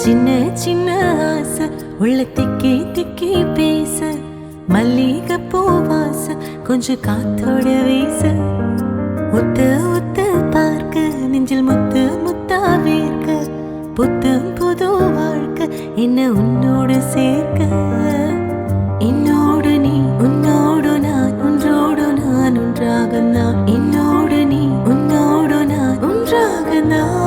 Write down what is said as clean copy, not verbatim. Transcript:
சின்ன சின்ன ஆசை உள்ள திக்கி திக்கி பேச மல்லிகை பூவாச கொஞ்சம் காத்தோட வீச ஒத்து ஒத்து பார்க்க நெஞ்சில் முத்து முத்தா வேர்க்க புத்தம் புது வாழ்க்கை என்ன உன்னோடு சேர்க்க என்னோடு நீ உன்னோடு நான் ஒன்றோடு நான் ஒன்றாக நான் என்னோடு நீ உன்னோடு நான் ஒன்றாக நான்